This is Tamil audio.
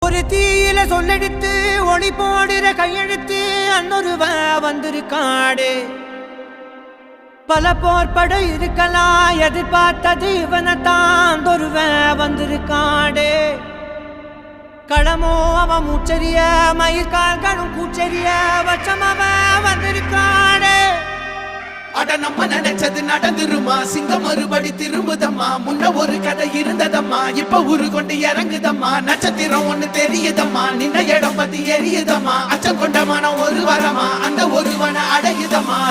ஒரு தீயில சொல்லெடுத்து ஒளி போடுற கையெழுத்து அன்னொருவ வந்திருக்காடு பல போர்பட இருக்கலாம் எதிர்பார்த்தது இவனைத்தான் ஒருவ வந்திருக்காடு களமோ அவன் மூச்சரிய மயிர்கால்களும் கூச்சரிய வச்சம் அவன் வந்திருக்காடு அட நம்ம நினைச்சது நடந்துருமா சிங்கம் மறுபடி திரும்புதம்மா முன்ன ஒரு கதை இருந்ததம்மா இப்ப உரு கொண்டு இறங்குதம்மா நட்சத்திரம் ஒண்ணு தெரியுதம்மா நின்ன இடம் பத்தி எரியுதம்மா அச்சம் கொண்ட மனம் ஒரு வரமா அந்த ஒருவனை அடையுதம்மா